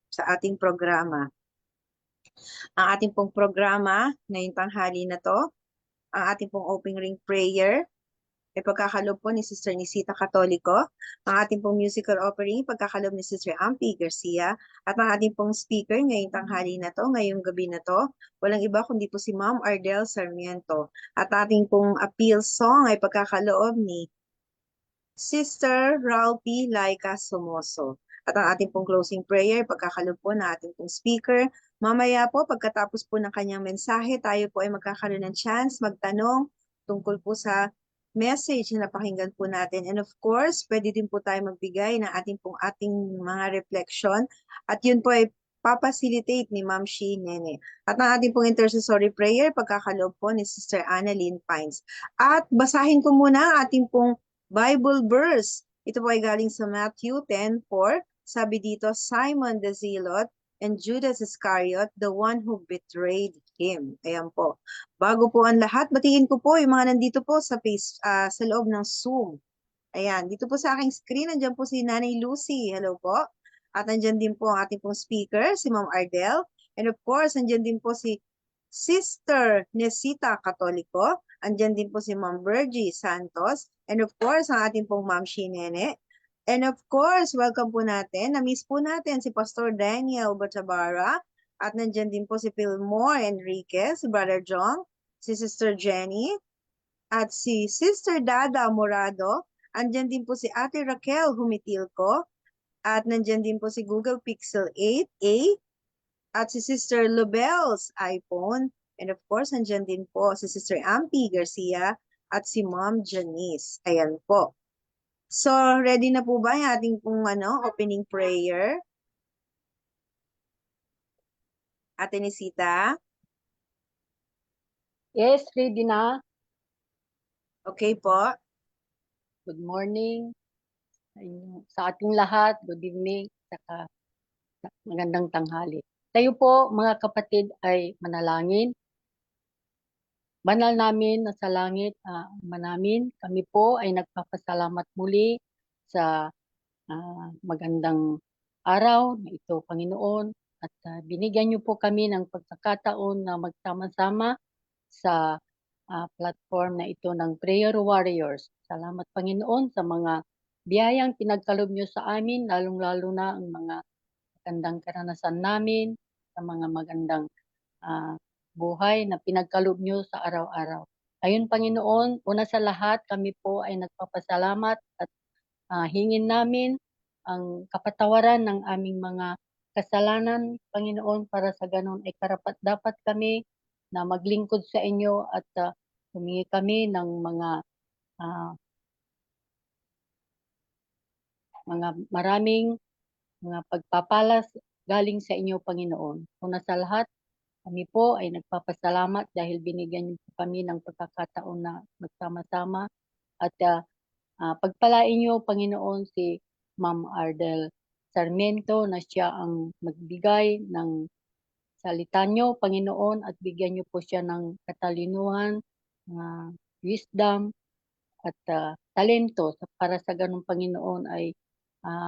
sa ating programa. Ang ating pong programa ngayong tanghali na to, ang ating pong opening ring prayer, ay pagkakalob po ni Sister Nisita Katoliko, ang ating pong musical offering, pagkakalob ni Sister Ampi Garcia, at ang ating pong speaker ngayong tanghali na to, ngayong gabi na to, walang iba kundi po si Ma'am Ardel Sarmiento. At ating pong appeal song ay pagkakaloob ni Sister Ralphie Laika Somoso. At ang ating pong closing prayer, pagkakalob po na ating pong speaker. Mamaya po, pagkatapos po ng kanyang mensahe, tayo po ay magkakaroon ng chance magtanong tungkol po sa message na napakinggan po natin. And of course, pwede din po tayo magbigay ng ating mga reflection. At yun po ay papacilitate ni Ma'am Shi Nene. At ang ating pong intercessory prayer, pagkakalob po ni Sister Annalyn Pines. At basahin ko muna ang ating pong Bible verse. Ito po ay galing sa Matthew 10:4. Sabi dito, Simon the Zealot and Judas Iscariot, the one who betrayed him. Ayan po. Bago po ang lahat, batiin ko po yung mga nandito po sa sa loob ng Zoom. Ayan, dito po sa aking screen, nandiyan po si Nanay Lucy. Hello po. At nandiyan din po ang ating pong speaker, si Ma'am Ardel. And of course, nandiyan din po si Sister Nesita Katoliko. Andyan din po si Ma'am Virgie Santos. And of course, ang ating pong Ma'am Shinene. And of course, welcome po natin. Na-miss po natin si Pastor Daniel Batabara. At nandyan din po si Pilmore Enriquez, si Brother John, si Sister Jenny, at si Sister Dada Morado. Andyan din po si Ate Raquel Humitilco. At nandyan din po si Google Pixel 8a. At si Sister Lubel's iPhone. And of course, nandyan din po si Sister Ampi Garcia at si Ma'am Janice. Ayan po. So, ready na po ba yung ating pong opening prayer? Ate Nisita? Yes, ready na. Okay po. Good morning sa ating lahat. Good evening. Saka magandang tanghali. Tayo po, mga kapatid, ay manalangin. Banal namin na sa langit, manamin, kami po ay nagpapasalamat muli sa magandang araw na ito, Panginoon. At binigyan niyo po kami ng pagkakataon na magsama-sama sa platform na ito ng Prayer Warriors. Salamat, Panginoon, sa mga biyayang pinagkalob niyo sa amin, lalong-lalo na ang mga magandang karanasan namin, sa mga magandang buhay na pinagkalob niyo sa araw-araw. Ayun, Panginoon, una sa lahat, kami po ay nagpapasalamat at hingin namin ang kapatawaran ng aming mga kasalanan, Panginoon, para sa ganon ay karapat-dapat kami na maglingkod sa inyo at humingi kami ng mga maraming mga pagpapalas galing sa inyo, Panginoon. Una sa lahat, kami po ay nagpapasalamat dahil binigyan niyo po kami ng pagkakataon na magsama-sama at pagpalain niyo, Panginoon, si Ma'am Ardel Sarmiento na siya ang magbigay ng salita niyo, Panginoon, at bigyan niyo po siya ng katalinuhan, wisdom, at talento para sa ganung, Panginoon, ay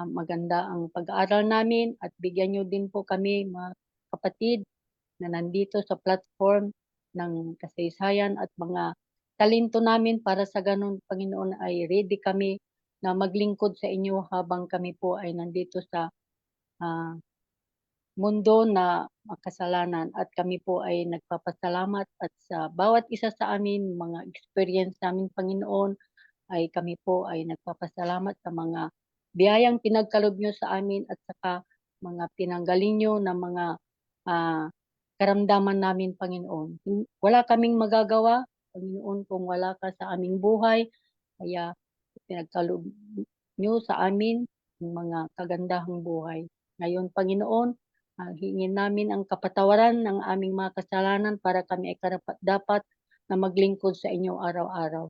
maganda ang pag-aaral namin at bigyan niyo din po kami, mga kapatid, na nandito sa platform ng kasaysayan at mga talento namin para sa ganun, Panginoon, ay ready kami na maglingkod sa inyo habang kami po ay nandito sa mundo na makasalanan at kami po ay nagpapasalamat at sa bawat isa sa amin, mga experience namin, Panginoon, ay kami po ay nagpapasalamat sa mga biyayang pinagkalob nyo sa amin at saka mga pinanggaling nyo na mga karamdaman namin, Panginoon. Wala kaming magagawa, Panginoon, kung wala ka sa aming buhay. Kaya pinagkalob nyo sa amin ng mga kagandahang buhay. Ngayon, Panginoon, hingin namin ang kapatawaran ng aming mga kasalanan para kami ay karapat-dapat na maglingkod sa inyo araw-araw.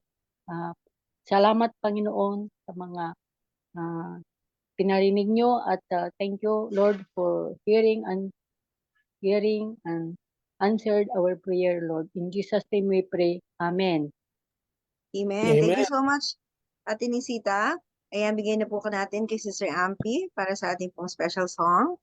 Salamat, Panginoon, sa mga pinarinig nyo at thank you, Lord, for hearing and answered our prayer, Lord. In Jesus' name we pray. Amen. Amen. Thank you so much, Ate Nisita. Ayan, bigay na po natin kay Sister Ampi para sa ating pong special song.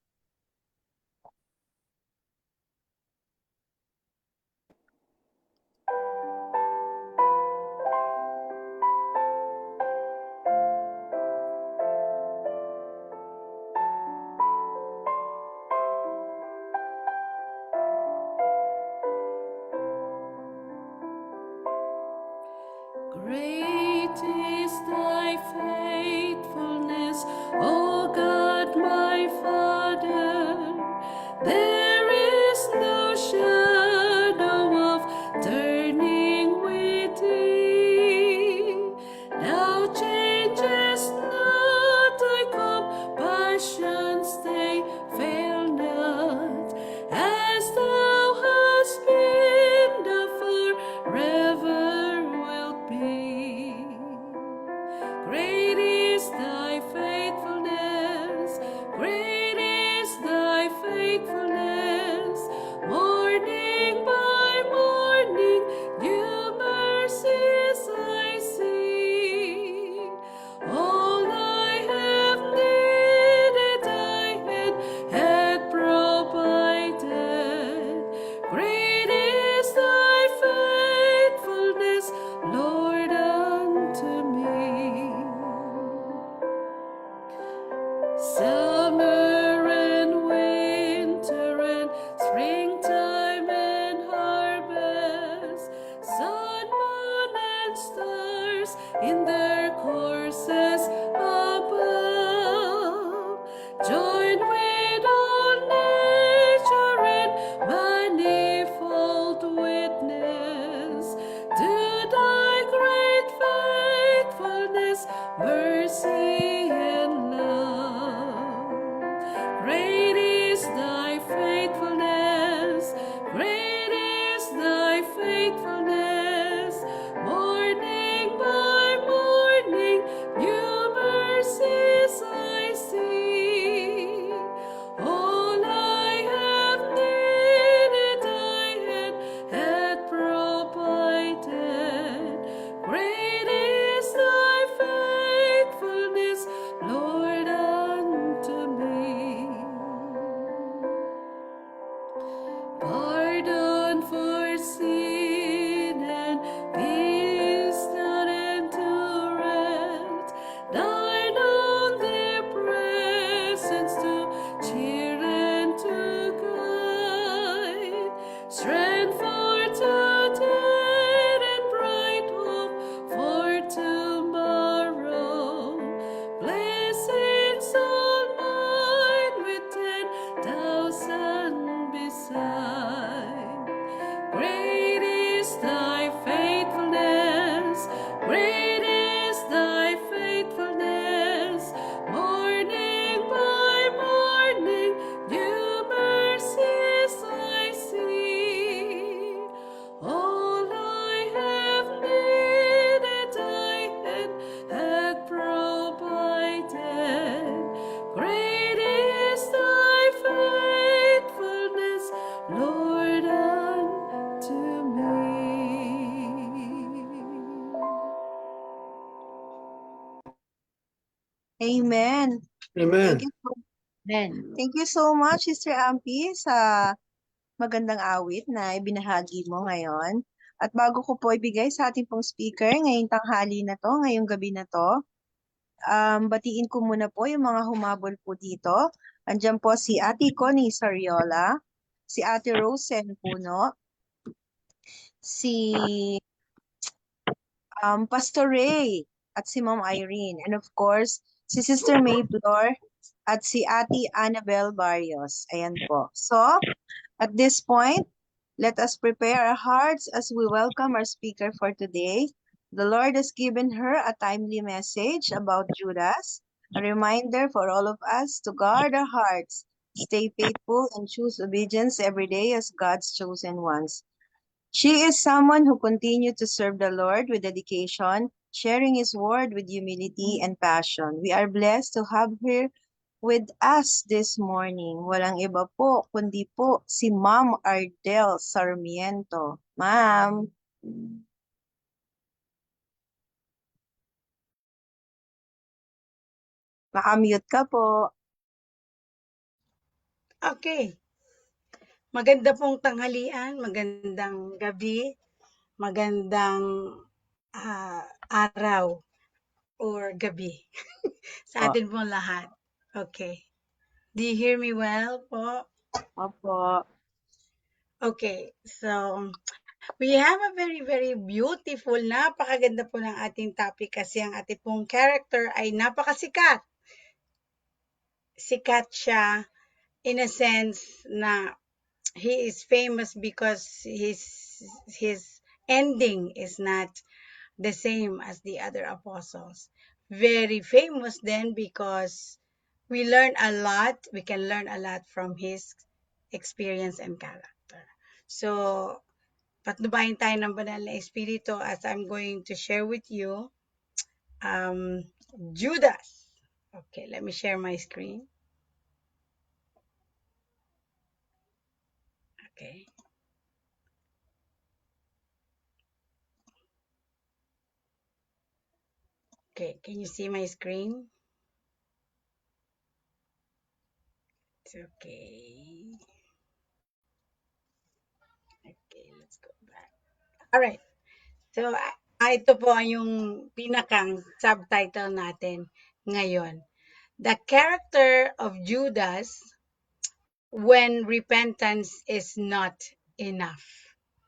fail not, as thou hast been, thou forever wilt be. Great is thy faithfulness, great is thy faithfulness. Morning by morning, new mercies I see. All I have needed, thy hand hath provided. Great is thy faithfulness, Lord, unto me. Summer and winter and springtime and harvest, sun, moon, and stars in their courses above, join with all nature in manifold witness to thy great faithfulness, mercy, and love. Great is thy faithfulness, great is thy faithfulness. Morning by morning, new mercies I see. All I have needed, thy hand hath provided. Great is thy faithfulness, Lord, unto me. Pardon for sin and peace that endureth, thine own dear presence to cheer and to guide, strength for today and bright hope for tomorrow, blessings all mine with 10,000 beside. Great is thy faithfulness, great is thy faithfulness. Morning by morning, new mercies I see. All I have needed, thy hand hath provided. Great is thy faithfulness, Lord, unto me. Amen. Amen. Thank you so much, Sister Ampi, sa magandang awit na ibinahagi mo ngayon. At bago ko po ibigay sa ating pong speaker ngayong tanghali na to, ngayong gabi na to, batiin ko muna po yung mga humabol po dito. Andiyan po si Ate Connie Sariola, si Ate Rose Puno, si Pastor Ray, at si Ma'am Irene, and of course, si Sister May Flor, at si Ate Annabel Barrios. Ayan po. So, at this point, let us prepare our hearts as we welcome our speaker for today. The Lord has given her a timely message about Judas, a reminder for all of us to guard our hearts, stay faithful, and choose obedience every day as God's chosen ones. She is someone who continued to serve the Lord with dedication, sharing His word with humility and passion. We are blessed to have her with us this morning. Walang iba po, kundi po si Ma'am Ardel Sarmiento. Ma'am. Makamute ka po. Okay. Maganda pong tanghalian, magandang gabi, magandang araw or gabi sa atin pong lahat. Okay. Do you hear me well po? Opo. Okay. So, we have a very, very beautiful, napakaganda po ng ating topic kasi ang ating pong character ay napakasikat. Sikat siya in a sense na he is famous because his ending is not the same as the other apostles. Very famous then because we learn a lot. We can learn a lot from his experience and character. So, patnubayan tayo ng banal na espiritu as I'm going to share with you Judas. Okay, let me share my screen. Okay. Okay, can you see my screen? It's okay. Okay, let's go back. All right. So, ito po yung pinakang subtitle natin ngayon. The character of Judas when repentance is not enough.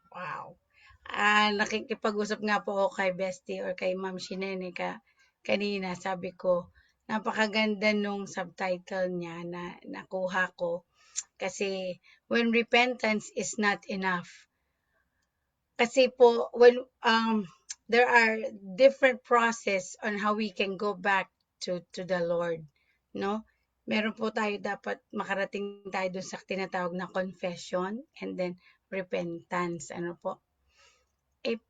Wow. Nakikipag-usap nga po ako kay Bestie or kay Ma'am Shinene kanina. Sabi ko, napakaganda nung subtitle niya na nakuha ko. Kasi, when repentance is not enough. Kasi po, when there are different process on how we can go back to the Lord, no? Meron po tayo dapat makarating tayo dun sa tinatawag na confession and then repentance, ano po?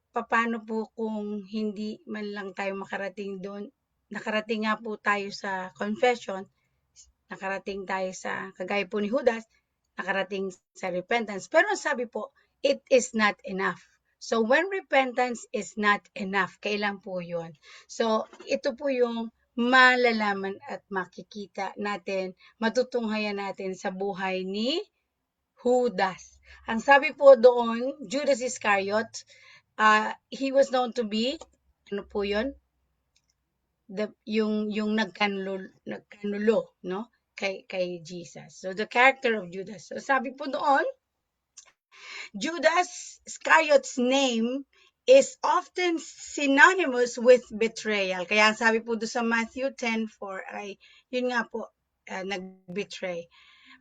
Paano po kung hindi man lang tayo makarating doon? Nakarating nga po tayo sa confession, nakarating tayo sa, kagaya po ni Judas, nakarating sa repentance. Pero sabi po, it is not enough. So, when repentance is not enough, kailan po yun? So, ito po yung malalaman at makikita natin, matutunghayan natin sa buhay ni Judas. Ang sabi po doon, Judas Iscariot, he was known to be, ano po yun? Yung nagkanulo, no? Kay Jesus. So, the character of Judas. So, sabi po doon, Judas Iscariot's name is often synonymous with betrayal. Kaya sabi po doon sa Matthew 10:4 ay, yun nga po, nag-betray.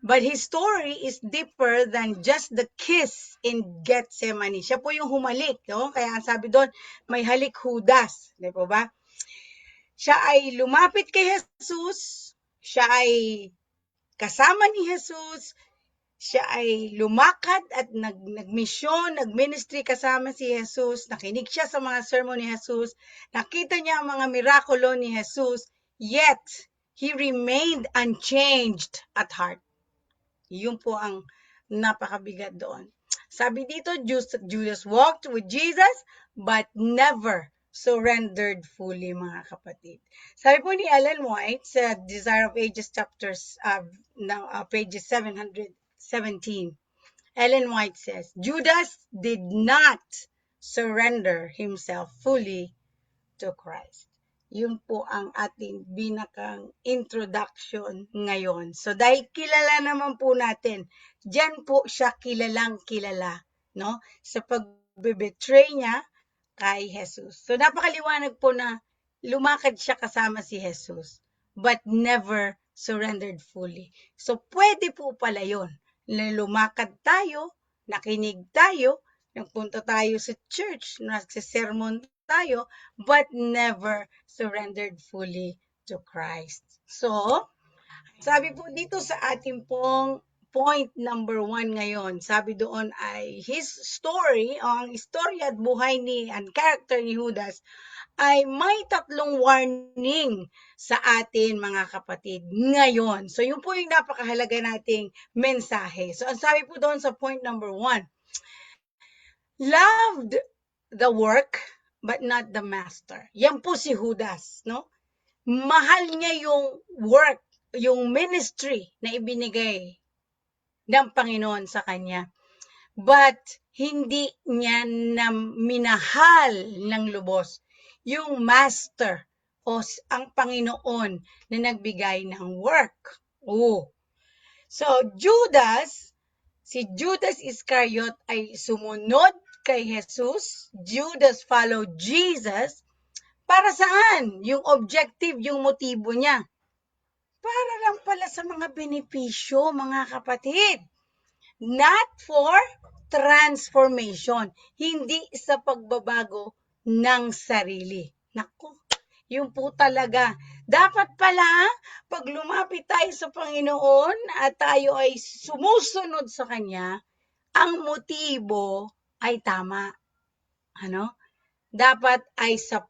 But his story is deeper than just the kiss in Gethsemane. Siya po yung humalik, no? Kaya sabi doon, may halik Judas. Di po ba? Siya ay lumapit kay Jesus. Siya ay kasama ni Jesus. Siya ay lumakad at nagmisyon, nagministry kasama si Jesus. Nakinig siya sa mga sermon ni Jesus. Nakita niya ang mga mirakulo ni Jesus. Yet, he remained unchanged at heart. Yun po ang napakabigat doon. Sabi dito, Judas walked with Jesus but never surrendered fully, mga kapatid. Sabi po ni Ellen White sa Desire of Ages chapters, pages 717. Ellen White says, Judas did not surrender himself fully to Christ. Yun po ang ating binakang introduction ngayon. So dahil kilala naman po natin, diyan po siya kilalang kilala, no? Sa pag-betray niya kay Jesus. So napakaliwanag po na lumakad siya kasama si Jesus, but never surrendered fully. So pwede po pala yun. Lumakad tayo, nakinig tayo, nagpunta tayo sa church, nagsisermon tayo, but never surrendered fully to Christ. So, sabi po dito sa ating pong point number 1 ngayon, sabi doon ay his story, ang istorya at buhay ni, and character ni Judas, ay may tatlong warning sa atin, mga kapatid, ngayon. So, yun po yung napakahalaga nating mensahe. So, ang sabi po doon sa point number 1, loved the work, but not the master. Yan po si Judas, no? Mahal niya yung work, yung ministry na ibinigay ng Panginoon sa kanya. But hindi niya na minahal ng lubos yung master o ang Panginoon na nagbigay ng work. Oh. So si Judas Iscariot ay sumunod kay Jesus. Judas followed Jesus. Para saan? Yung objective, yung motibo niya. Para lang pala sa mga benepisyo, mga kapatid. Not for transformation. Hindi sa pagbabago ng sarili. Naku, Yun po talaga. Dapat pala, pag lumapit tayo sa Panginoon at tayo ay sumusunod sa Kanya, ang motibo ay tama. Ano? Dapat ay sa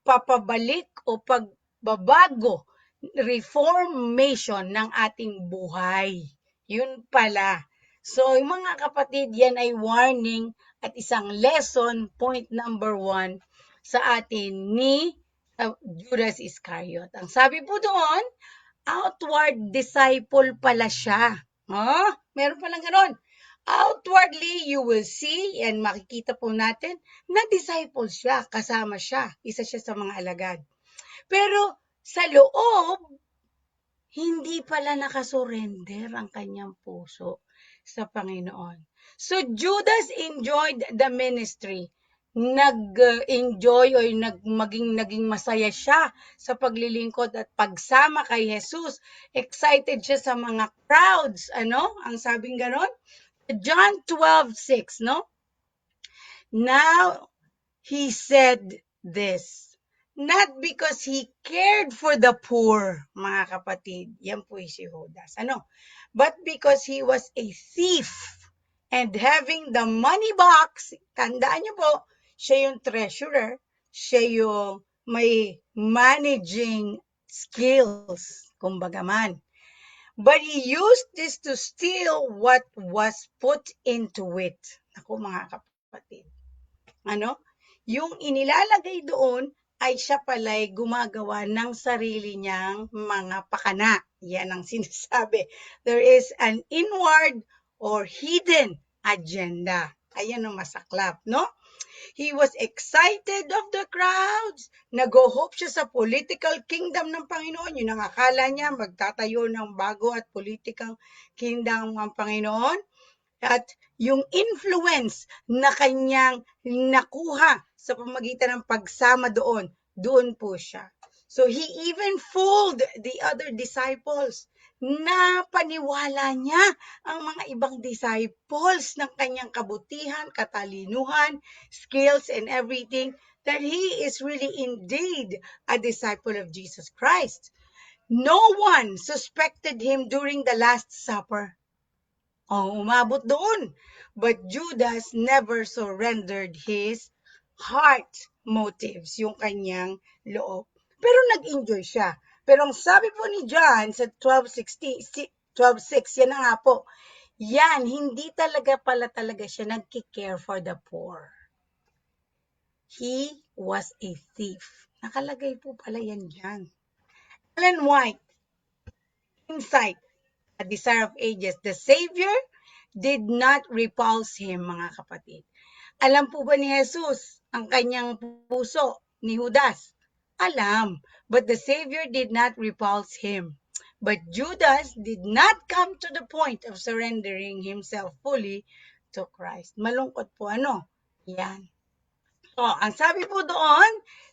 pagpapabalik o pagbabago, reformation ng ating buhay. Yun pala. So, yung mga kapatid, yan ay warning at isang lesson, point number 1 sa atin ni Judas Iscariot. Ang sabi po doon, outward disciple pala siya. Oh, meron palang ganon. Outwardly, you will see, and makikita po natin, na disciple siya, kasama siya, isa siya sa mga alagad. Pero sa loob, hindi pala nakasurrender ang kanyang puso sa Panginoon. So Judas enjoyed the ministry. Nag-enjoy o naging masaya siya sa paglilingkod at pagsama kay Jesus. Excited siya sa mga crowds. Ano? Ang sabing ganon? John 12:6, no? Now he said this, not because he cared for the poor, mga kapatid. Yan po si Judas. Ano? But because he was a thief and having the money box, tandaan niyo po, siya yung treasurer, siya yung may managing skills, kumbaga man. But he used this to steal what was put into it. Ako mga kapatid. Ano? Yung inilalagay doon ay siya pala'y gumagawa ng sarili niyang mga pakana. Yan ang sinasabi. There is an inward or hidden agenda. Ayan ang masaklap, no? He was excited of the crowds. Nag-hope siya sa political kingdom ng Panginoon. Yun ang akala niya, magtatayo ng bago at political kingdom ng Panginoon. At yung influence na kanyang nakuha sa pamagitan ng pagsama doon po siya. So he even fooled the other disciples. Na paniwala niya ang mga ibang disciples ng kanyang kabutihan, katalinuhan, skills, and everything, that he is really indeed a disciple of Jesus Christ. No one suspected him during the Last Supper. Umabot doon. But Judas never surrendered his heart motives, yung kanyang loob. Pero nag-enjoy siya. Pero ang sabi po ni John sa 12:6, yan na nga po, yan, hindi talaga siya nagki-care for the poor. He was a thief. Nakalagay po pala yan dyan. Ellen White, Insight, A Desire of Ages, the Savior did not repulse him, mga kapatid. Alam po ba ni Jesus ang kanyang puso ni Judas? Alam, but the Savior did not repulse him. But Judas did not come to the point of surrendering himself fully to Christ. Malungkot po, ano? Yan. So, ang sabi po doon,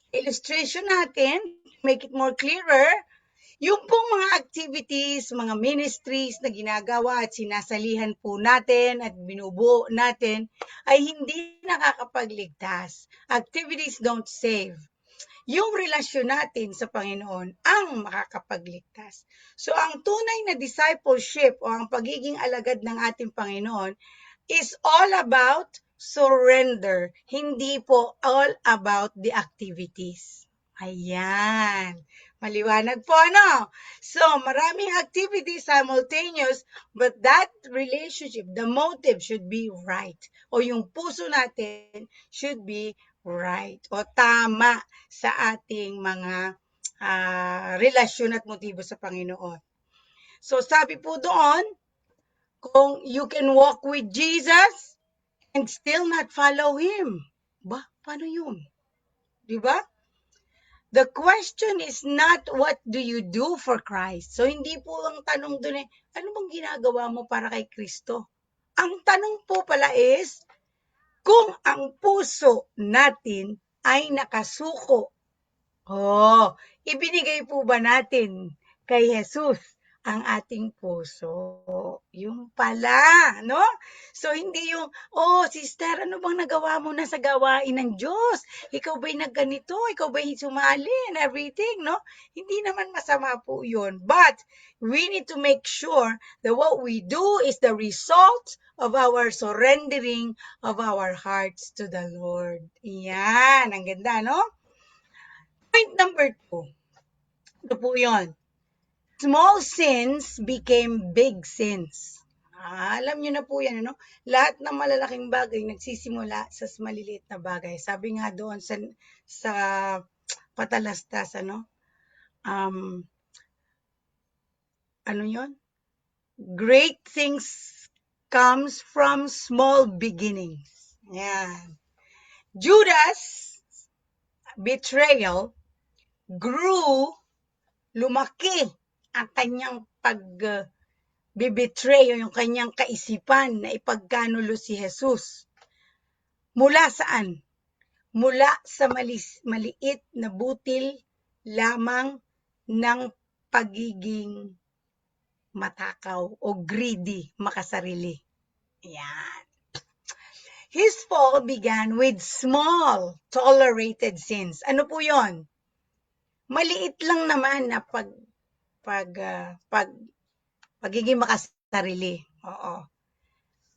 illustration natin, make it more clearer, yung pong mga activities, mga ministries na ginagawa at sinasalihan po natin at binubuo natin ay hindi nakakapagligtas. Activities don't save. Yung relasyon natin sa Panginoon ang makakapagligtas. So ang tunay na discipleship o ang pagiging alagad ng ating Panginoon is all about surrender. Hindi po all about the activities. Ayan. Maliwanag po, ano? So, maraming activities simultaneous, but that relationship, the motive should be right. O yung puso natin should be right. O tama sa ating mga relasyon at motibo sa Panginoon. So, sabi po doon, kung you can walk with Jesus and still not follow Him. Ba? Paano yun? Diba? The question is not what do you do for Christ. So hindi po ang tanong doon ano bang ginagawa mo para kay Kristo? Ang tanong po pala is, kung ang puso natin ay nakasuko, ibinigay po ba natin kay Jesus ang ating puso. Yung pala, no? So, hindi yung, oh, sister, ano bang nagawa mo na sa gawain ng Diyos? Ikaw ba'y nagganito? Ikaw ba'y sumali and everything, no? Hindi naman masama po yun. But, we need to make sure that what we do is the result of our surrendering of our hearts to the Lord. Yan, ang ganda, no? Point number 2. Ito po yun. Small sins became big sins. Alam niyo na po yan, ano? Lahat ng malalaking bagay nagsisimula sa maliliit na bagay. Sabi nga doon sa patalastas, ano? Ano yun? Great things comes from small beginnings. Yan. Judas' betrayal grew, lumaki ang kanyang bibetray yung kanyang kaisipan na ipagkanulo si Jesus. Mula saan? Mula sa maliit na butil lamang ng pagiging matakaw o greedy, makasarili. Yan. His fall began with small, tolerated sins. Ano po yon? Maliit lang naman na pagiging makasarili. Oo.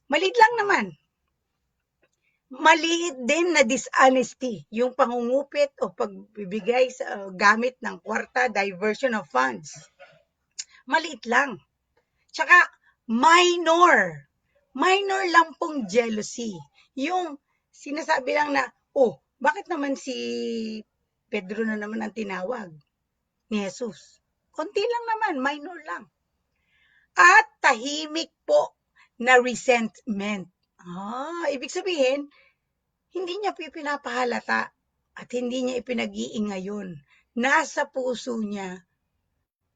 Maliit lang naman. Maliit din na dishonesty, yung pangungupit o pagbibigay sa gamit ng kwarta, diversion of funds. Maliit lang. Tsaka minor. Minor lang pong jealousy. Yung sinasabi lang na, oh, bakit naman si Pedro na naman ang tinawag ni Jesus? Konti lang naman, minor lang. At tahimik po na resentment. Ibig sabihin, hindi niya pinapahalata at hindi niya ipinag-iingayon. Nasa puso niya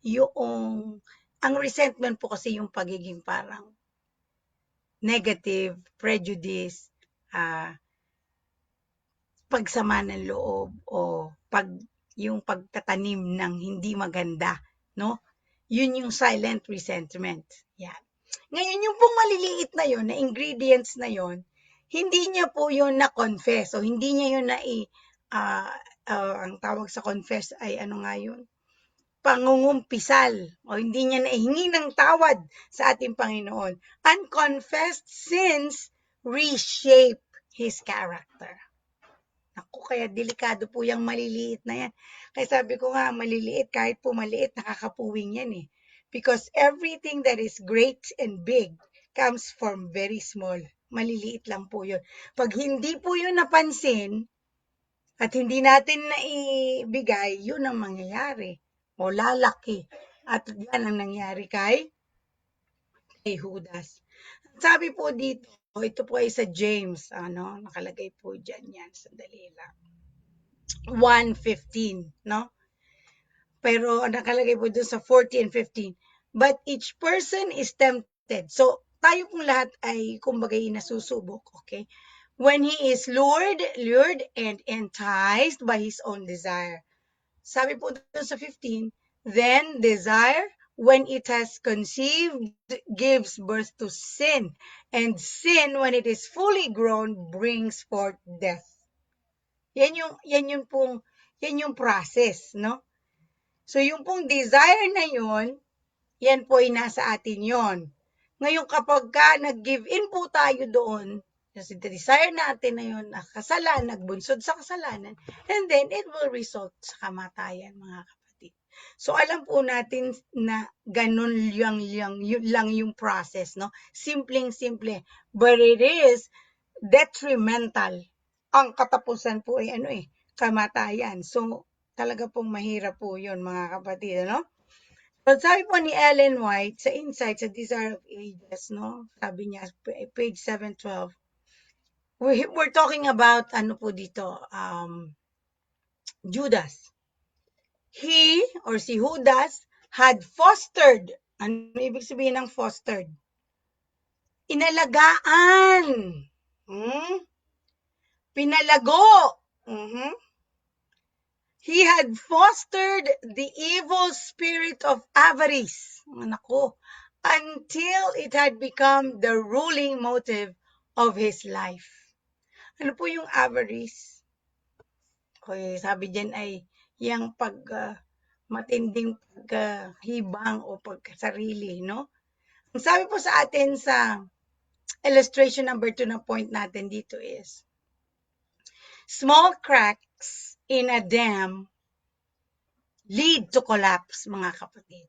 yung, ang resentment po kasi yung pagiging parang negative, prejudice, pagsama ng loob o yung pagtatanim ng hindi maganda, no? Yun yung silent resentment. Yan. Ngayon, yung pong maliliit na yun, na ingredients na yun, hindi niya po yun na-confess o hindi niya yun ang tawag sa confess ay ano nga yun? Pangungumpisal o hindi niya nahingi ng tawad sa ating Panginoon. Unconfessed sins reshape his character. Naku, kaya delikado po yung maliliit na yan. Kaya sabi ko nga, maliliit, kahit po maliit, nakakapuwing yan eh. Because everything that is great and big comes from very small. Maliliit lang po yun. Pag hindi po yun napansin, at hindi natin naibigay, yun ang mangyayari. O lalaki. At yan ang nangyari kay Judas. Sabi po dito, ito po ay sa James, nakalagay po dyan yan, sandali lang. 1:15, no? Pero nakalagay po dun sa 14 and 15. But each person is tempted. So, tayo pong lahat ay kumbaga nasusubok, okay? When he is lured and enticed by his own desire. Sabi po dun sa 15, then desire, when it has conceived, gives birth to sin. And sin, when it is fully grown, brings forth death. Yan yung process, no? So, yung pong desire na yun, yan po ay nasa atin yon. Ngayon, kapag nag-give in po tayo doon, kasi the desire natin na yun, nagbunsod sa kasalanan, and then it will result sa kamatayan, mga kapatid. So, alam po natin na ganun lang yung process, no? Simpleng-simple. But it is detrimental. Ang katapusan po ay kamatayan. So, talaga pong mahirap po yun, mga kapatid, no? So, sabi po ni Ellen White sa Insights sa Desire of Ages, no? Sabi niya, page 712, we're talking about, Judas. He, or si Judas, had fostered. Ano ibig sabihin ng fostered? Inalagaan. Pinalago. He had fostered the evil spirit of avarice, nako, until it had become the ruling motive of his life. Ano po yung avarice? Okay, sabi dyan ay yung matinding paghibang o pagkasarili, no? Ang sabi po sa atin sa illustration number 2 na point natin dito is, small cracks in a dam lead to collapse, mga kapatid.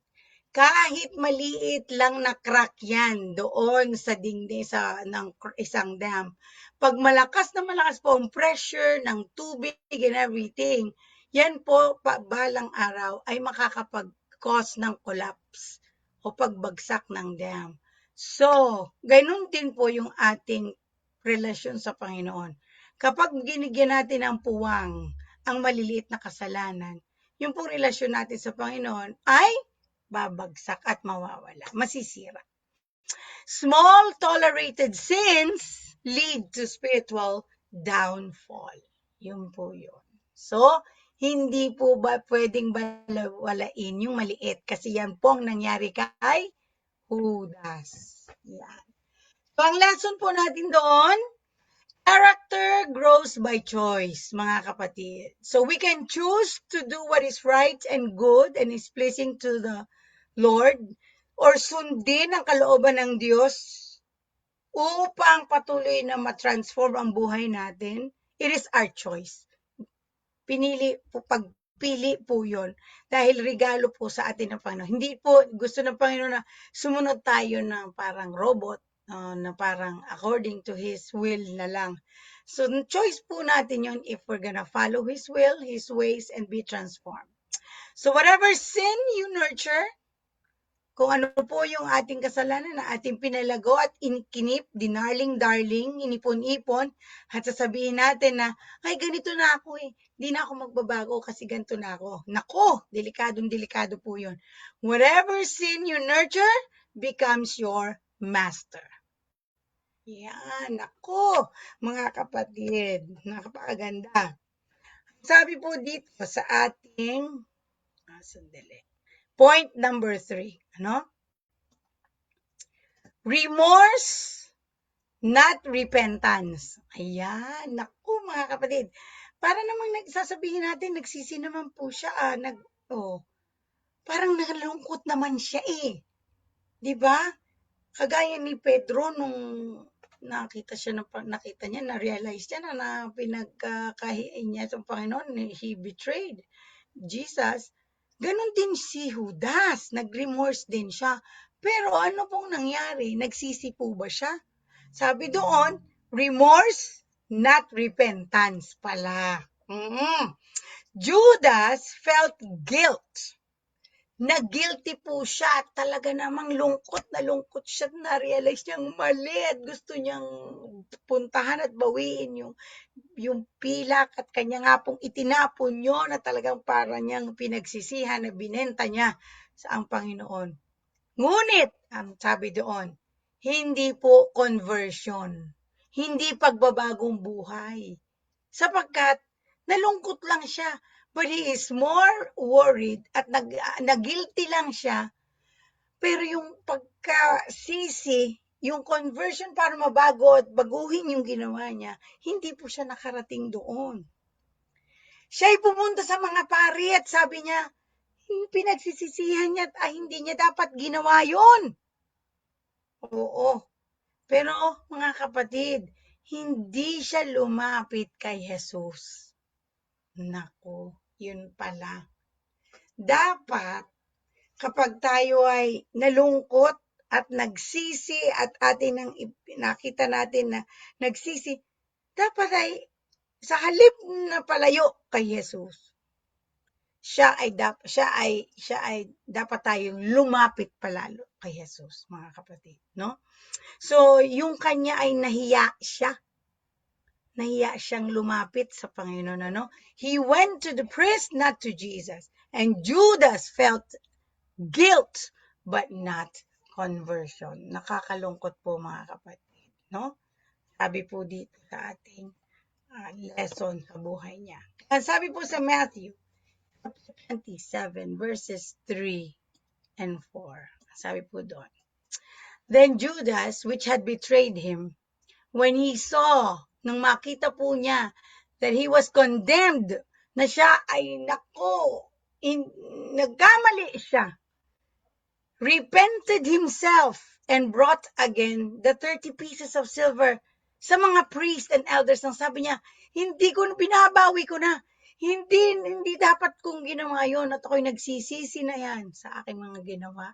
Kahit maliit lang na crack yan doon sa dingding ng isang dam. Pag malakas po ang pressure ng tubig and everything, yan po balang araw ay makakapag-cause ng collapse o pagbagsak ng dam. So, ganun din po yung ating relasyon sa Panginoon. Kapag ginigyan natin ng puwang ang maliliit na kasalanan, yung pong relasyon natin sa Panginoon ay babagsak at mawawala, masisira. Small tolerated sins lead to spiritual downfall. Yun po yun. So, hindi po ba pwedeng balawalain yung maliit kasi yan po ang nangyari kay Judas. Yan. So, ang lesson po natin doon, character grows by choice, mga kapatid. So we can choose to do what is right and good and is pleasing to the Lord, or sundin ang kalooban ng Diyos upang patuloy na matransform ang buhay natin. It is our choice. Pagpili po yun. Dahil regalo po sa atin ng Panginoon. Hindi po gusto ng Panginoon na sumunod tayo na parang robot, na parang according to His will na lang. So, choice po natin yun if we're gonna follow His will, His ways, and be transformed. So, whatever sin you nurture, kung ano po yung ating kasalanan na ating pinalago at kinip, dinarling-darling, inipon-ipon, at sasabihin natin na, ay, ganito na ako eh. Hindi na ako magbabago kasi ganito na ako. Nako, delikadong-delikado po yun. Whatever sin you nurture becomes your master. Yan, nako, mga kapatid, napakaganda. Sabi po dito sa ating, point number 3, ano? Remorse, not repentance. Ayan, naku mga kapatid. Para namang nagsasabihin natin, nagsisi naman po siya. Parang nalungkot naman siya eh. Diba? Kagaya ni Pedro nung nakita niya, na-realize niya na pinagkahiin niya sa Panginoon, he betrayed Jesus. Ganon din si Judas, nag-remorse din siya. Pero ano pong nangyari? Nagsisi po ba siya? Sabi doon, remorse, not repentance pala. Judas felt guilt. Na-guilty po siya at talaga namang lungkot siya. Na-realize niyang mali at gusto niyang puntahan at bawiin yung pilak at kanya nga pong itinapon niyo na talagang para niyang pinagsisihan na binenta niya sa ang Panginoon. Ngunit, ang sabi doon, hindi po conversion, hindi pagbabagong buhay. Sapagkat nalungkot lang siya. But he is more worried at nag-guilty lang siya. Pero yung pagkasisi, yung conversion para mabago at baguhin yung ginawa niya, hindi po siya nakarating doon. Siya ay pumunta sa mga pari at sabi niya, pinagsisisihan niya at hindi niya dapat ginawa yun. Oo. Pero mga kapatid, hindi siya lumapit kay Jesus. Nako, yun pala. Dapat, kapag tayo ay nalungkot at nagsisi at nakita natin na nagsisi, dapat ay sa halip na palayo kay Jesus, siya ay dapat tayong lumapit palalo kay Jesus, mga kapatid, no? So, yung kanya ay nahiya siyang lumapit sa Panginoon, ano? He went to the priest, not to Jesus. And Judas felt guilt, but not conversion. Nakakalungkot po mga kapatid, no? Sabi po dito sa ating lesson sa buhay niya. Ang sabi po sa Matthew, 27, verses 3 and 4. Sabi po doon, Then Judas, which had betrayed him, when he saw, nung makita po niya, that he was condemned, na siya ay nagkamali siya, repented himself and brought again the 30 pieces of silver sa mga priests and elders. Ang sabi niya, binabawi ko na. Hindi dapat kong ginawa yon at ako'y nagsisisi na yan sa aking mga ginawa.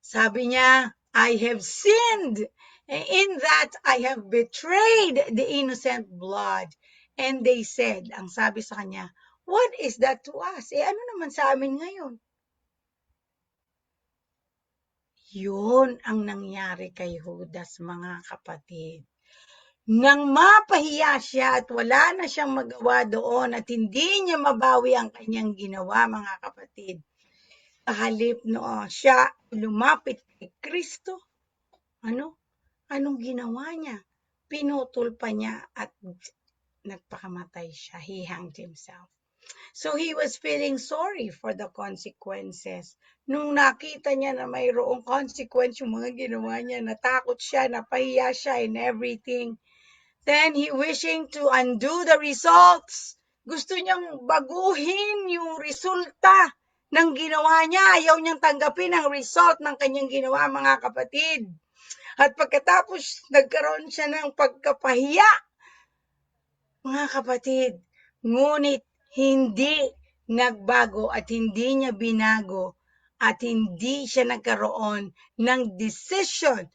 Sabi niya, I have sinned in that I have betrayed the innocent blood. And they said, ang sabi sa kanya, what is that to us? Ano naman sa amin ngayon? Yun ang nangyari kay Judas, mga kapatid. Nang mapahiya siya at wala na siyang magawa doon at hindi niya mabawi ang kanyang ginawa, mga kapatid, halip siya lumapit kay Kristo, anong ginawa niya? Pinutol pa niya at nagpakamatay siya. He hanged himself. So he was feeling sorry for the consequences. Nung nakita niya na mayroong consequence yung mga ginawa niya, natakot siya, napahiya siya and everything. Then he wishing to undo the results. Gusto niyang baguhin yung resulta ng ginawa niya. Ayaw niyang tanggapin ang result ng kanyang ginawa, mga kapatid. At pagkatapos nagkaroon siya ng pagkapahiya, mga kapatid, ngunit hindi nagbago at hindi niya binago at hindi siya nagkaroon ng decision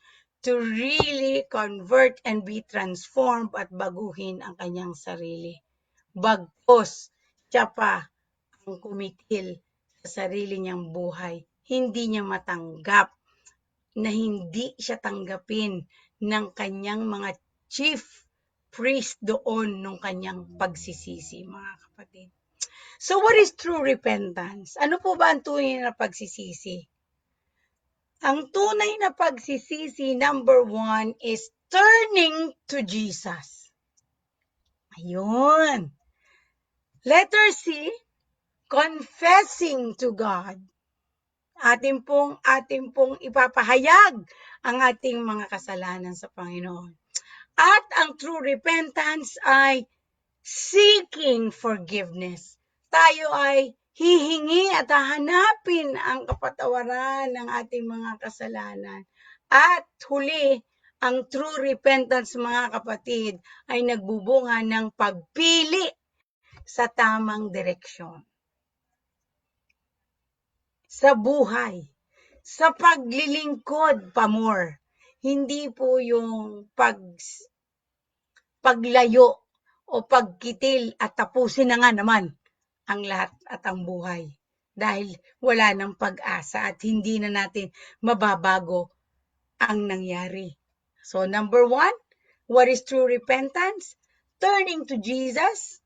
to really convert and be transformed at baguhin ang kanyang sarili. Bagkus, siya pa ang kumitil sa sarili niyang buhay. Hindi niya matanggap na hindi siya tanggapin ng kanyang mga chief priest doon nung kanyang pagsisisi, mga kapatid. So what is true repentance? Ano po ba ang tunay na pagsisisi? Ang tunay na pagsisisi, number 1, is turning to Jesus. Ayun. Letter C, confessing to God. Ating pong ipapahayag ang ating mga kasalanan sa Panginoon. At ang true repentance ay seeking forgiveness. Tayo ay hihingi at hahanapin ang kapatawaran ng ating mga kasalanan. At huli, ang true repentance, mga kapatid, ay nagbubunga ng pagpili sa tamang direksyon. Sa buhay, sa paglilingkod pa more. Hindi po yung paglayo o pagkitil at tapusin na nga naman ang lahat at ang buhay. Dahil wala ng pag-asa at hindi na natin mababago ang nangyari. So number 1, what is true repentance? Turning to Jesus,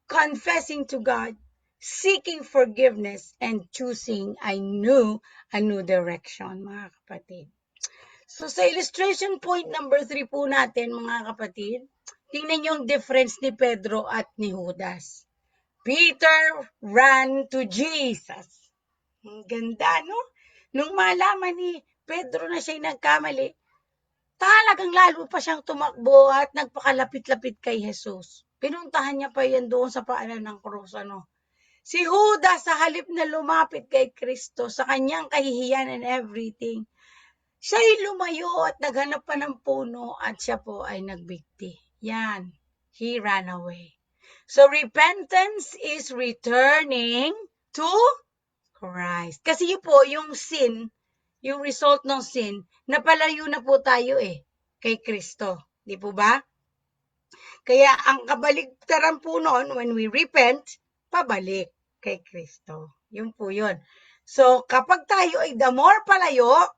confessing to God, seeking forgiveness, and choosing a new direction, mga kapatid. So sa illustration point number 3 po natin, mga kapatid, tingnan niyo yung difference ni Pedro at ni Judas. Peter ran to Jesus. Ang ganda, no? Nung malaman ni Pedro na siya'y nagkamali, talagang lalo pa siyang tumakbo at nagpakalapit-lapit kay Jesus. Pinuntahan niya pa yan doon sa paanan ng krus, Si Judas, sa halip na lumapit kay Kristo, sa kanyang kahihiyan and everything, siya'y lumayo at naghanap pa ng puno at siya po ay nagbigti. Yan. He ran away. So repentance is returning to Christ. Kasi yun po, yung sin, yung result ng sin, napalayo na po tayo kay Kristo. Di po ba? Kaya ang kabaligtaran po noon, when we repent, pabalik kay Kristo. Yun po yun. So kapag tayo ay the more palayo,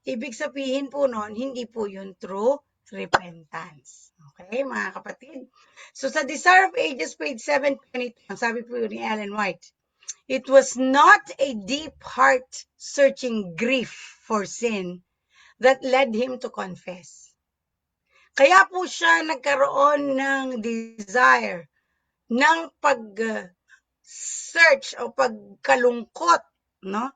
ibig sabihin po noon, hindi po yun true repentance. Okay, mga kapatid? So sa Desire of Ages, page 722, sabi po ni Ellen White, it was not a deep heart-searching grief for sin that led him to confess. Kaya po siya nagkaroon ng desire ng pag-search o pagkalungkot, no?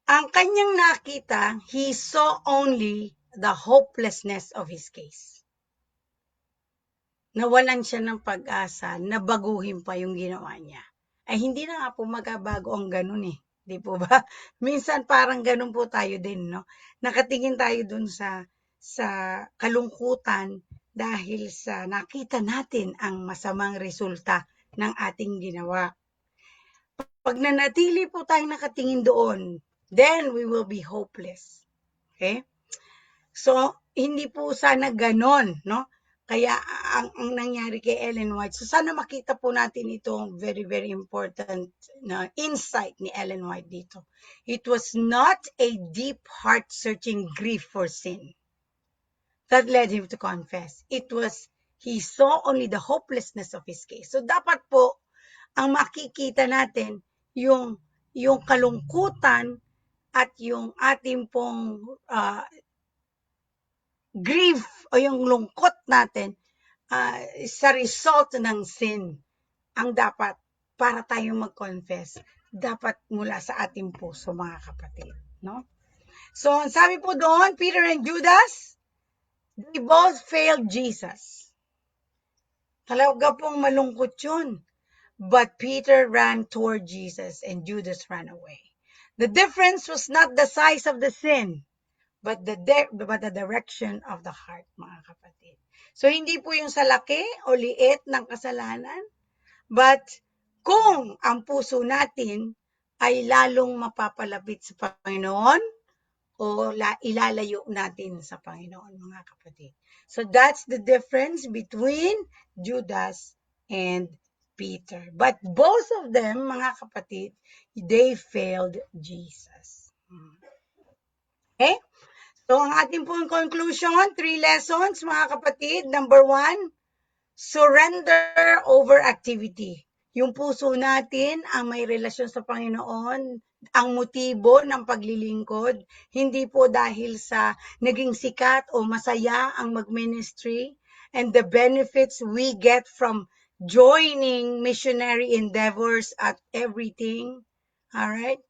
Ang kanyang nakita, he saw only the hopelessness of his case. Nawalan siya ng pag-asa na baguhin pa yung ginawa niya. Ay hindi na nga po magabago ang ganun eh. Di po ba? Minsan parang ganun po tayo din, no? Nakatingin tayo dun sa kalungkutan dahil sa nakita natin ang masamang resulta ng ating ginawa. Pag nanatili po tayong nakatingin doon, then we will be hopeless. Okay? So, hindi po sana ganon, no? Kaya ang nangyari kay Ellen White, so sana makita po natin itong very, very important na insight ni Ellen White dito. It was not a deep heart-searching grief for sin that led him to confess. It was, he saw only the hopelessness of his case. So dapat po, ang makikita natin, yung kalungkutan at yung ating pong grief o yung lungkot natin sa result ng sin ang dapat para tayong mag-confess dapat mula sa ating puso, mga kapatid, no? So sabi po doon, Peter and Judas, they both failed Jesus. Talaga pong malungkot yun. But Peter ran toward Jesus and Judas ran away. The difference was not the size of the sin, but the direction of the heart, mga kapatid. So, hindi po yung sa laki o liit ng kasalanan, but kung ang puso natin ay lalong mapapalapit sa Panginoon o ilalayo natin sa Panginoon, mga kapatid. So, that's the difference between Judas and Peter. But both of them, mga kapatid, they failed Jesus. Okay? So, ang ating pong conclusion, 3 lessons, mga kapatid. Number 1, surrender over activity. Yung puso natin ang may relasyon sa Panginoon, ang motibo ng paglilingkod, hindi po dahil sa naging sikat o masaya ang mag-ministry and the benefits we get from joining missionary endeavors at everything. Alright?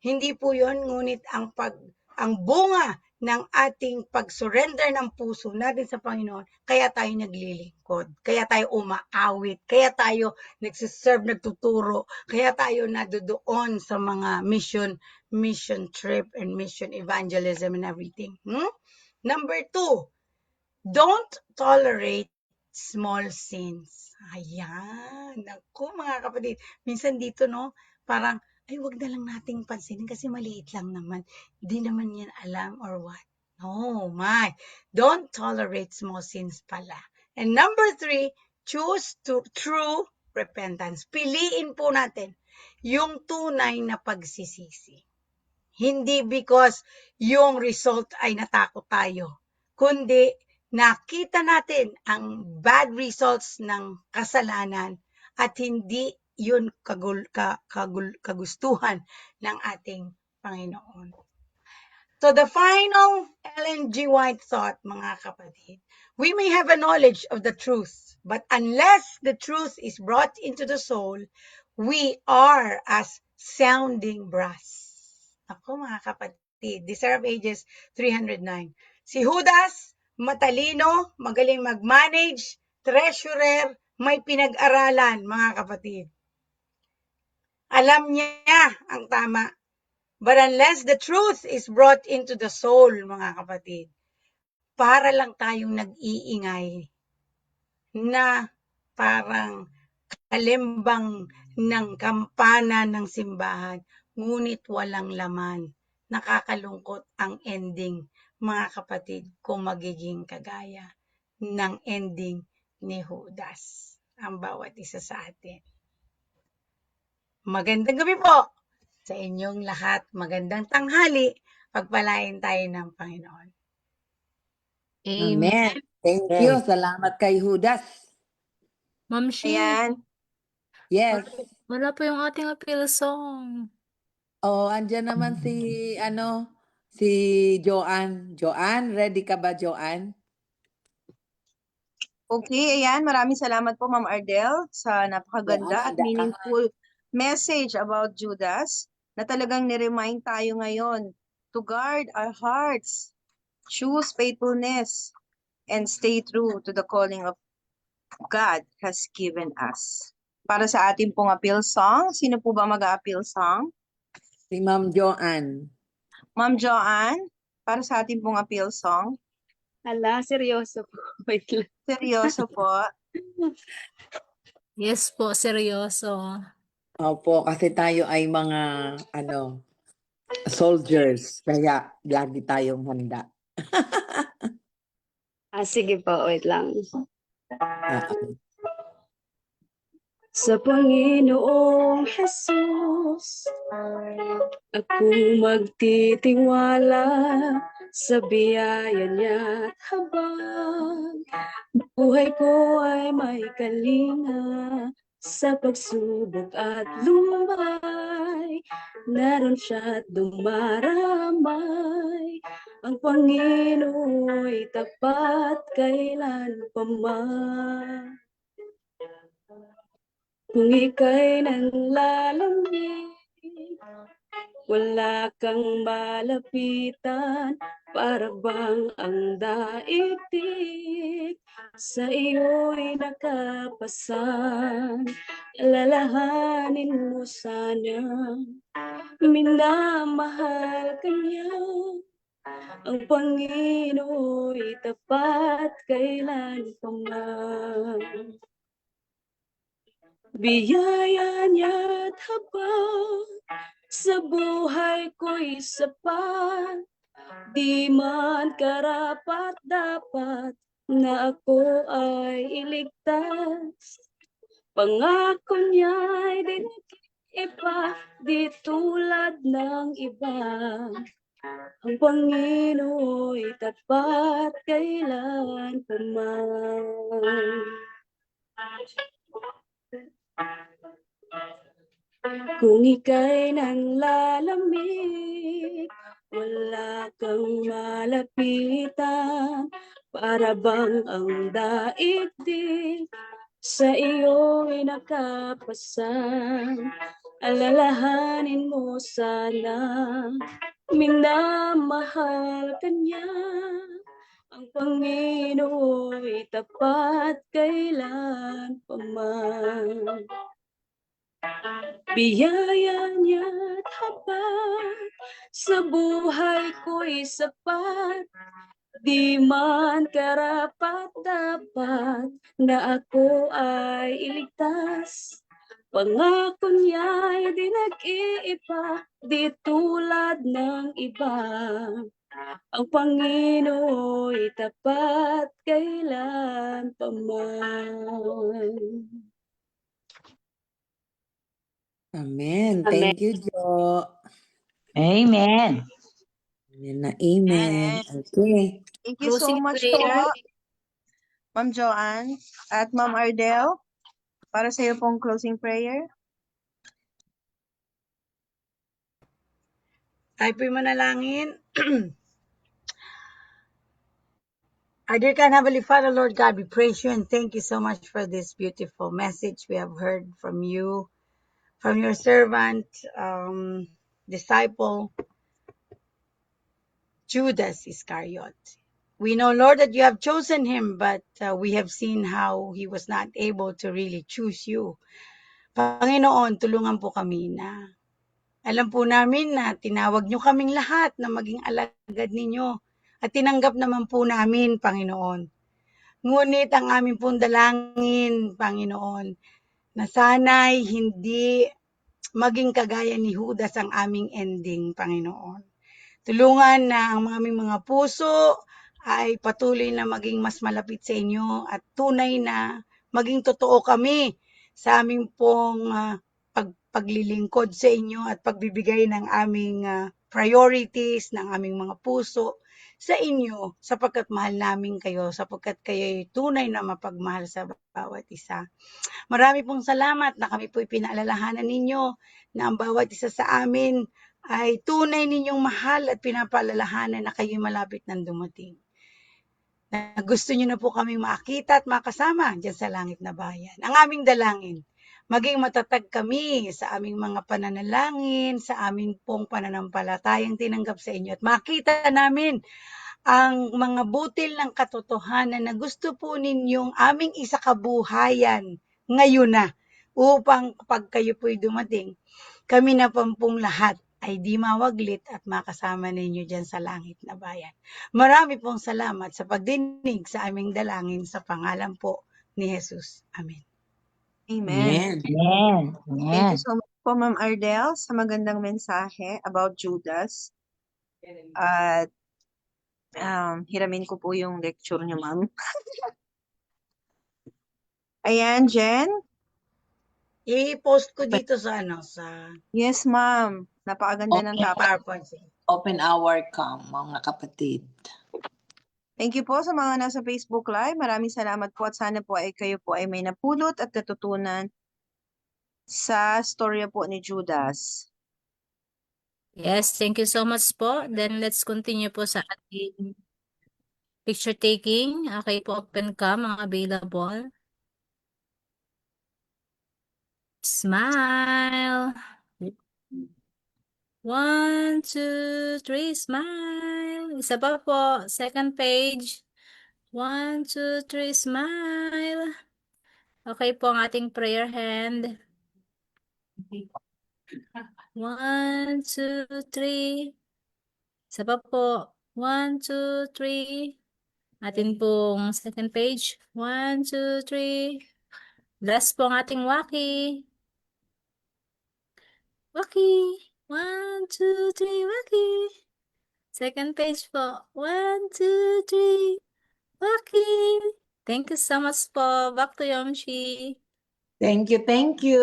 Hindi po yun, ngunit ang bunga ng ating pag-surrender ng puso natin sa Panginoon, kaya tayo naglilingkod, kaya tayo umaawit, kaya tayo nagsiserve, nagtuturo, kaya tayo nadodoon sa mga mission trip and mission evangelism and everything. Number 2, don't tolerate small sins. Ayan. Naku, mga kapatid. Minsan dito, no, parang, ay, wag na lang nating pansinin kasi maliit lang naman. Di naman yan alam or what. No, my. Don't tolerate small sins pala. And number 3, choose true repentance. Piliin po natin yung tunay na pagsisisi. Hindi because yung result ay natakot tayo, kundi nakita natin ang bad results ng kasalanan at hindi yun kagustuhan ng ating Panginoon. So the final Ellen G. White thought, mga kapatid, we may have a knowledge of the truth, but unless the truth is brought into the soul, we are as sounding brass. Ako, mga kapatid, these are of ages 309. Si Judas, matalino, magaling mag-manage, treasurer, may pinag-aralan, mga kapatid. Alam niya ang tama. But unless the truth is brought into the soul, mga kapatid, para lang tayong nag-iingay na parang kalimbang ng kampana ng simbahan, ngunit walang laman. Nakakalungkot ang ending, mga kapatid, kung magiging kagaya ng ending ni Judas, ang bawat isa sa atin. Magandang gabi po sa inyong lahat. Magandang tanghali. Pagpalain tayo ng Panginoon. Amen. Thank you. Salamat kay Judas. Ma'am Shi, Ayan. Yes. wala po yung ating appeal song. Oh, andyan naman si si Joanne. Joanne, ready ka ba, Joanne? Okay, ayan. Maraming salamat po, Ma'am Ardel, sa napakaganda at handa ka nga. meaningful message about Judas na talagang ni-remind tayo ngayon to guard our hearts, choose faithfulness, and stay true to the calling of God has given us. Para sa ating pong appeal song, sino po ba mag-a-appeal song? Si Ma'am Joanne. Ma'am Joanne, para sa ating pong appeal song. Hala, seryoso po. Wait lang. Seryoso po. Yes po, seryoso. Opo, kasi tayo ay mga soldiers, kaya lagi tayong handa. Sige po, wait lang. Ah, Sa Panginoong Jesus, ako magtitiwala sa biyaya niya at habang buhay ko ay may kalinga sa pagsubok at lumay, naroon siya at dumaramay. Ang Panginoo'y tapat kailan pa man. Kung ika'y nanlalamig, wala kang malapitan, para bang ang daigdig sa iyo'y nakapasan. Alalahanin mo sana, minamahal ka niya. Ang Panginoo'y tapat kailan pa man. Biyaya niya't habang sa buhay ko'y sapat, di man karapat dapat na ako ay iligtas. Pangako niya'y di nag-iba, di tulad ng iba. Ang Panginoo'y tapat kailan pa man. Kung ika'y nanlalamig, wala kang malapitan, para bang ang daigdig sa iyo'y nakapasan. Alalahanin mo sana, minamahal ka niya. Ang Panginoo'y tapat kailan pa man. Biyaya niya't habang sa buhay ko'y sapat, di man karapat dapat na ako ay iligtas. Pangako niya'y di nag-iiba, di tulad ng iba. Ang Panginoo'y tapat kailan pa man. Amen. Amen. Thank you, Jo. Amen. Amen na amen. Okay. Thank you so Closing much prayer. po, Ma'am Joanne at Ma'am Ardel, para sa iyo pong closing prayer. Tayo po'y manalangin. Our dear God, Heavenly Father, Lord God, we praise you and thank you so much for this beautiful message we have heard from you, from your servant, disciple, Judas Iscariot. We know, Lord, that you have chosen him, but we have seen how he was not able to really choose you. Panginoon, tulungan po kami na alam po namin na tinawag nyo kaming lahat na maging alagad ninyo at tinanggap naman po namin, Panginoon. Ngunit ang aming pong dalangin, Panginoon, na sana'y hindi maging kagaya ni Judas ang aming ending, Panginoon. Tulungan na ang aming mga puso ay patuloy na maging mas malapit sa inyo at tunay na maging totoo kami sa aming pong paglilingkod sa inyo at pagbibigay ng aming priorities, ng aming mga puso sa inyo sapagkat mahal namin kayo, sapagkat kayo tunay na mapagmahal sa bawat isa. Marami pong salamat na kami po'y pinaalalahanan ninyo na ang bawat isa sa amin ay tunay ninyong mahal at pinapaalalahanan na kayo'y malapit ng dumating. na gusto niyo na po kaming makita at makasama dyan sa langit na bayan. Ang aming dalangin, maging matatag kami sa aming mga pananalangin, sa aming pong pananampalatayang tinanggap sa inyo at makita namin ang mga butil ng katotohanan na gusto po ninyong aming isakabuhayan ngayon na upang kapag kayo po'y dumating, kami na pong lahat ay di mawaglit at makasama ninyo dyan sa langit na bayan. Marami pong salamat sa pagdinig sa aming dalangin sa pangalan po ni Jesus. Amen. Amen. Amen. Amen. Thank Amen. you so much po, Ma'am Ardel, sa magandang mensahe about Judas. At hiramin ko po yung lecture niyo, ma'am. Ayan, Jen. I-post ko dito sa sa Yes, ma'am. Napakaganda ng topic. PowerPoint. Open our cam, mga kapatid. Thank you po sa mga nasa Facebook Live. Maraming salamat po at sana po ay kayo po ay may napulot at natutunan sa storya po ni Judas. Yes, thank you so much po. Then let's continue po sa ating picture taking. Okay po, open cam ang available. Smile. 1, 2, 3, smile. Isa pa po, second page. 1, 2, 3, smile. Okay po ang ating prayer hand. 1, 2, 3. Isa pa po. 1, 2, 3. Atin pong second page. 1, 2, 3. Last po ang ating waki. Waki. 1, 2, 3, waki. Second page po. 1, 2, 3. Waki. Thank you so much po. Back to Yomshi. Thank you, thank you.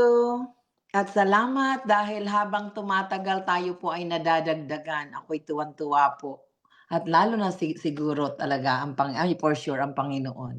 At salamat dahil habang tumatagal tayo po ay nadadagdagan. Ako'y tuwan-tuwa po. At lalo na siguro talaga, for sure, ang Panginoon.